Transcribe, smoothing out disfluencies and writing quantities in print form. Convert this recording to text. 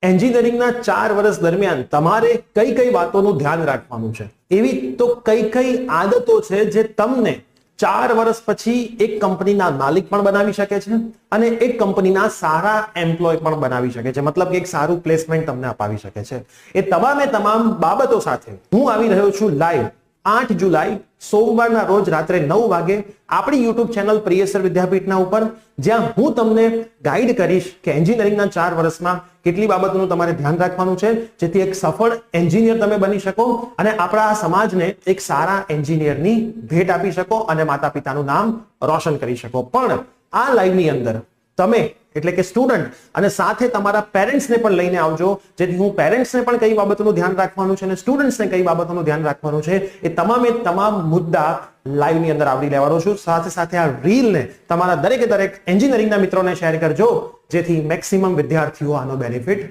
એન્જિનિયરિંગના 4 વર્ષ દરમિયાન તમારે કઈ કઈ વાતોનું ધ્યાન રાખવાનું છે, એવી તો કઈ કઈ આદતો છે જે તમને 4 વર્ષ પછી એક કંપનીના માલિક પણ બનાવી શકે છે અને એક કંપનીના સારા એમ્પ્લોય પણ બનાવી શકે છે, મતલબ કે એક સારું પ્લેસમેન્ટ તમને અપાવી શકે છે। એ તમામે તમામ બાબતો સાથે હું આવી રહ્યો છું લાઈવ 8 જુલાઈ સોમવારના રોજ રાત્રે 9 વાગે આપણી યુટ્યુબ ચેનલ પ્રિયસર વિદ્યાપીઠના ઉપર, જ્યાં હું તમને ગાઈડ કરીશ કે એન્જિનિયરિંગના 4 વર્ષમાં કેટલી બાબતોનું તમારે ધ્યાન રાખવાનું છે જેથી એક સફળ એન્જિનિયર તમે બની શકો અને આપણા સમાજને એક સારા એન્જિનિયરની ભેટ આપી શકો અને માતા પિતાનું નામ રોશન કરી શકો। પણ આ લાઈવની અંદર તમે એટલે કે સ્ટુડન્ટ અને સાથે તમારા પેરેન્ટ્સને પણ લઈને આવજો, જેથી હું પેરેન્ટ્સને પણ કઈ બાબતોનું ધ્યાન રાખવાનું છે અને સ્ટુડન્ટ્સને કઈ બાબતોનું ધ્યાન રાખવાનું છે એ તમામ મુદ્દા લાઈવની અંદર આવરી લેવાનો છું। સાથે સાથે આ રીલને તમારા દરેક એન્જિનિયરિંગના મિત્રોને શેર કરજો, જેથી મેક્સિમમ વિદ્યાર્થીઓ આનો બેનિફિટ